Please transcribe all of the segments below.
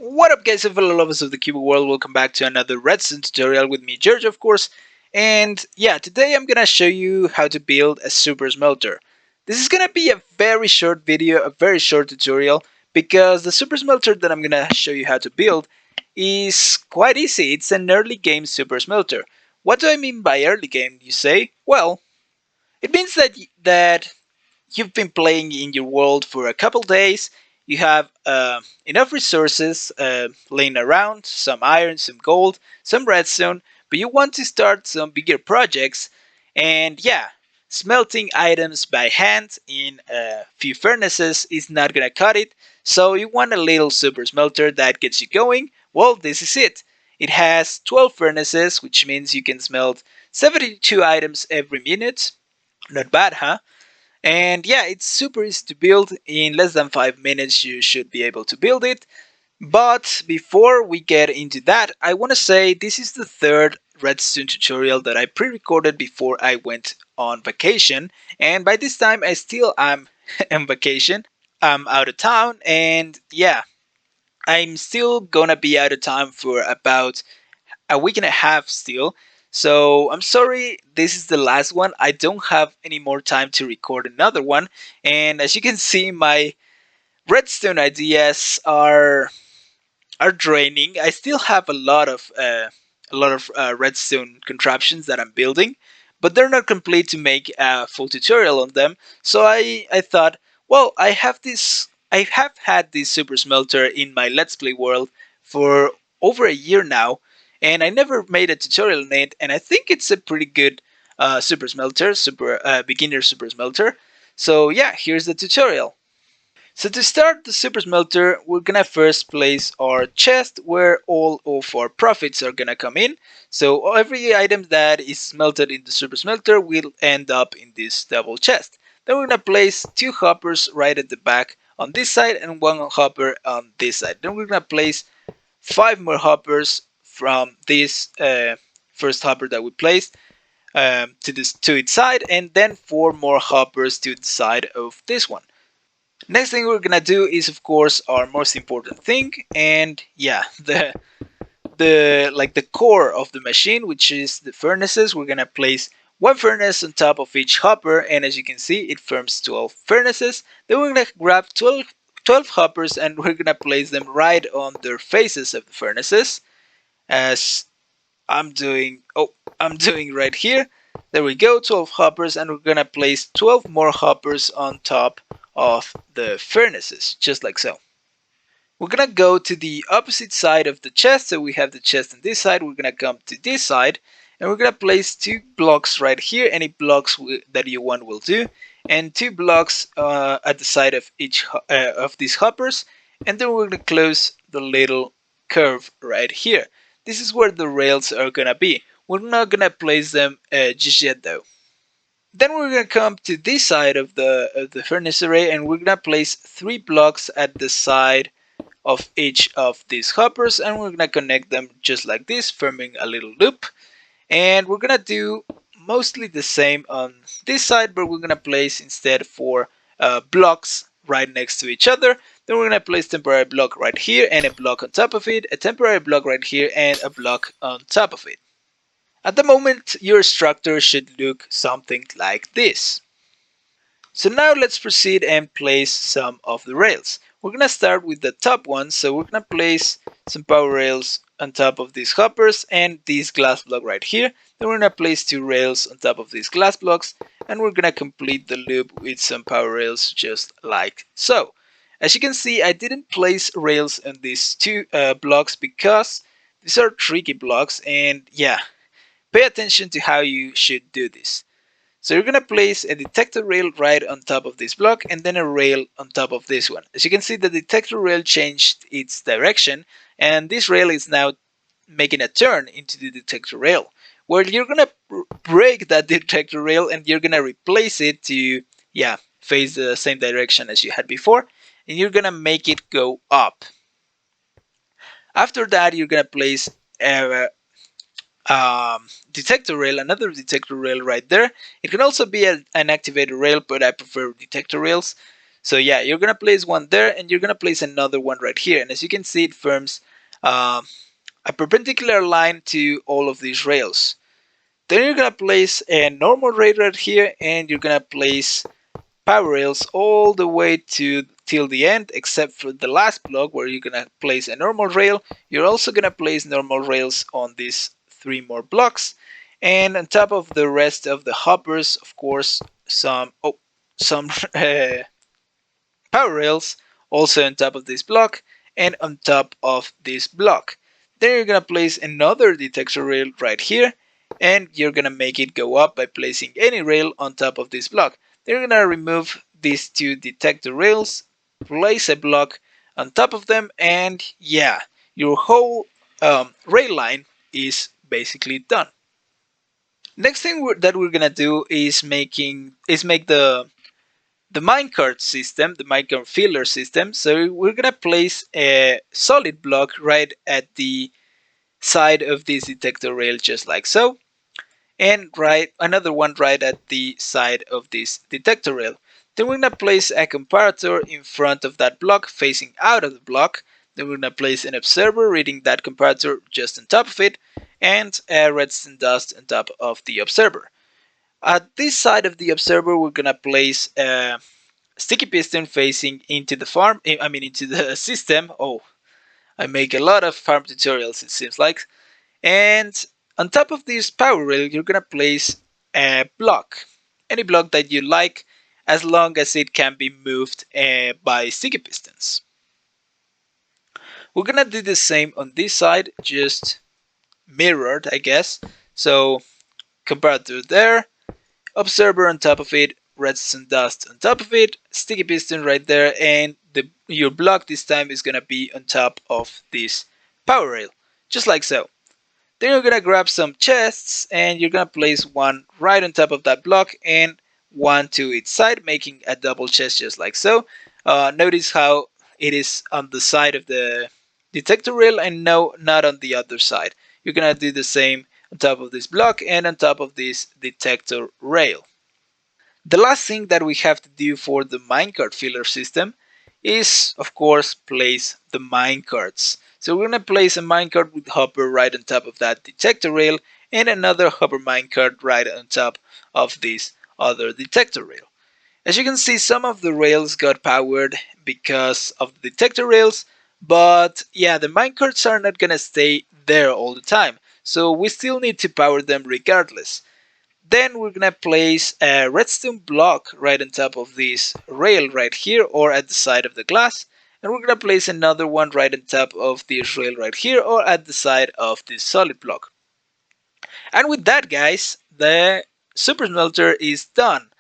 What up guys and fellow lovers of the Cubo world, welcome back to another redstone tutorial with me, George of course. And yeah, today I'm gonna show you how to build a super smelter. This is gonna be a very short video, a very short tutorial, because the super smelter that I'm gonna show you how to build is quite easy. It's an early game super smelter. What do I mean by early game, you say? Well, it means that you've been playing in your world for a couple days. You have enough resources laying around, some iron, some gold, some redstone, but you want to start some bigger projects. And yeah, smelting items by hand in a few furnaces is not gonna cut it. So you want a little super smelter that gets you going. Well, this is it. It has 12 furnaces, which means you can smelt 72 items every minute. Not bad, huh? And yeah, it's super easy to build. In less than 5 minutes you should be able to build it. But before we get into that, I want to say this is the third redstone tutorial that I pre-recorded before I went on vacation. And by this time I still am on vacation. I'm out of town, and yeah, I'm still gonna be out of town for about a week and a half still. So I'm sorry, this is the last one. I don't have any more time to record another one. And as you can see, my redstone ideas are draining. I still have a lot of redstone contraptions that I'm building, but they're not complete to make a full tutorial on them. So I thought, well, I have had this super smelter in my Let's Play world for over a year now, and I never made a tutorial on it. And I think it's a pretty good super smelter, super beginner super smelter. So yeah, here's the tutorial. So to start the super smelter, we're gonna first place our chest where all of our profits are gonna come in. So every item that is smelted in the super smelter will end up in this double chest. Then we're gonna place two hoppers right at the back on this side and one hopper on this side. Then we're gonna place five more hoppers from this first hopper that we placed to its side, and then four more hoppers to the side of this one. Next thing we're gonna do is of course our most important thing, and yeah, the core of the machine, which is the furnaces. We're gonna place one furnace on top of each hopper, and as you can see it forms 12 furnaces. Then we're gonna grab 12 hoppers and we're gonna place them right on their faces of the furnaces, as I'm doing right here. There we go, 12 hoppers, and we're gonna place 12 more hoppers on top of the furnaces, just like so. We're gonna go to the opposite side of the chest, so we have the chest on this side. We're gonna come to this side, and we're gonna place two blocks right here. Any blocks that you want will do, and two blocks at the side of each of these hoppers, and then we're gonna close the little curve right here. This is where the rails are gonna be. We're not gonna place them just yet though. Then we're gonna come to this side of the furnace array, and we're gonna place three blocks at the side of each of these hoppers, and we're gonna connect them just like this, forming a little loop. And we're gonna do mostly the same on this side, but we're gonna place instead four blocks right next to each other. Then we're gonna place temporary block right here and a block on top of it, a temporary block right here and a block on top of it. At the moment, your structure should look something like this. So now let's proceed and place some of the rails. We're gonna start with the top one, so we're gonna place some power rails on top of these hoppers and this glass block right here. Then we're gonna place two rails on top of these glass blocks, and we're gonna complete the loop with some power rails just like so. As you can see, I didn't place rails on these two blocks because these are tricky blocks, and yeah, pay attention to how you should do this. So you're gonna place a detector rail right on top of this block and then a rail on top of this one. As you can see, the detector rail changed its direction, and this rail is now making a turn into the detector rail. Where you're gonna break that detector rail and you're gonna replace it to, yeah, face the same direction as you had before, and you're gonna make it go up. After that, you're gonna place a detector rail, another detector rail right there. It can also be an activated rail, but I prefer detector rails. So yeah, you're gonna place one there, and you're gonna place another one right here. And as you can see, it forms a perpendicular line to all of these rails. Then you're gonna place a normal rail right here, and you're gonna place power rails all the way to till the end, except for the last block where you're gonna place a normal rail. You're also gonna place normal rails on these three more blocks, and on top of the rest of the hoppers, of course, some power rails also on top of this block and on top of this block. Then you're gonna place another detector rail right here, and you're gonna make it go up by placing any rail on top of this block. Then you're gonna remove these two detector rails, place a block on top of them, and yeah, your whole rail line is basically done. Next thing that we're gonna do is make the minecart system, the minecart filler system. So we're gonna place a solid block right at the side of this detector rail, just like so, and right another one right at the side of this detector rail. Then we're gonna place a comparator in front of that block, facing out of the block. Then we're gonna place an observer reading that comparator just on top of it, and a redstone dust on top of the observer. At this side of the observer, we're gonna place a sticky piston facing into the farm, I mean into the system. Oh, I make a lot of farm tutorials, it seems like. And on top of this power rail, you're gonna place a block, any block that you like, as long as it can be moved by sticky pistons. We're gonna do the same on this side, just mirrored, I guess. So comparator there, observer on top of it, redstone dust on top of it, sticky piston right there, and your block this time is gonna be on top of this power rail, just like so. Then you're gonna grab some chests, and you're gonna place one right on top of that block and one to its side, making a double chest just like so. Notice how it is on the side of the detector rail and no, not on the other side. You're gonna do the same on top of this block and on top of this detector rail. The last thing that we have to do for the minecart filler system is, of course, place the minecarts. So we're going to place a minecart with hopper right on top of that detector rail, and another hopper minecart right on top of this other detector rail. As you can see, some of the rails got powered because of the detector rails, but yeah, the minecarts are not going to stay there all the time. So we still need to power them regardless. Then we're gonna place a redstone block right on top of this rail right here, or at the side of the glass. And we're gonna place another one right on top of this rail right here, or at the side of this solid block. And with that, guys, the super smelter is done.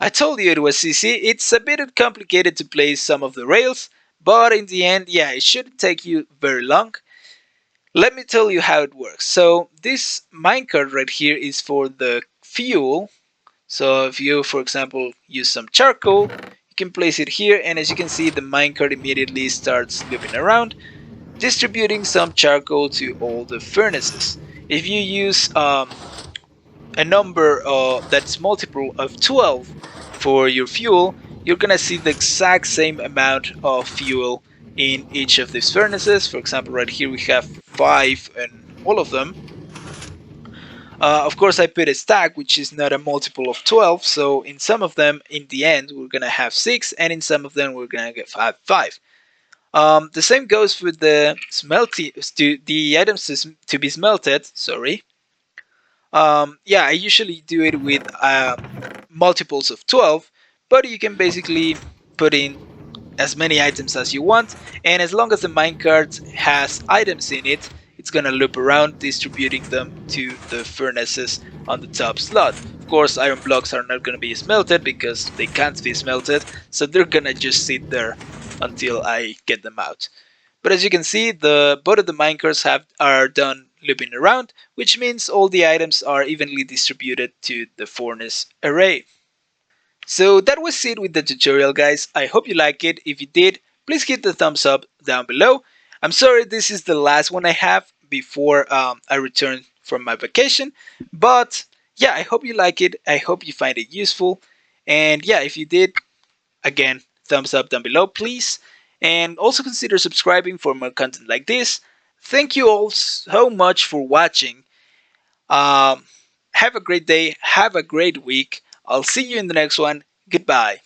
I told you it was easy. It's a bit complicated to place some of the rails, but in the end, yeah, it shouldn't take you very long. Let me tell you how it works. So this minecart right here is for the fuel. So if you, for example, use some charcoal, you can place it here, and as you can see, the minecart immediately starts looping around, distributing some charcoal to all the furnaces. If you use a number that's multiple of 12 for your fuel, you're gonna see the exact same amount of fuel in each of these furnaces. For example, right here we have 5 in all of them. Of course, I put a stack, which is not a multiple of 12, so in some of them, in the end, we're going to have 6, and in some of them, we're going to get 5. The same goes with the the items to be smelted, sorry. Yeah, I usually do it with multiples of 12, but you can basically put in as many items as you want, and as long as the minecart has items in it, it's gonna loop around distributing them to the furnaces on the top slot. Of course, iron blocks are not gonna be smelted because they can't be smelted, so they're gonna just sit there until I get them out. But as you can see, both of the minecarts are done looping around, which means all the items are evenly distributed to the furnace array. So that was it with the tutorial, guys. I hope you like it. If you did, please hit the thumbs up down below. I'm sorry this is the last one I have before I return from my vacation, but yeah, I hope you like it. I hope you find it useful, and yeah, if you did, Again, thumbs up down below, please. And also consider subscribing for more content like this. Thank you all so much for watching. Have a great day. Have a great week. I'll see you in the next one. Goodbye.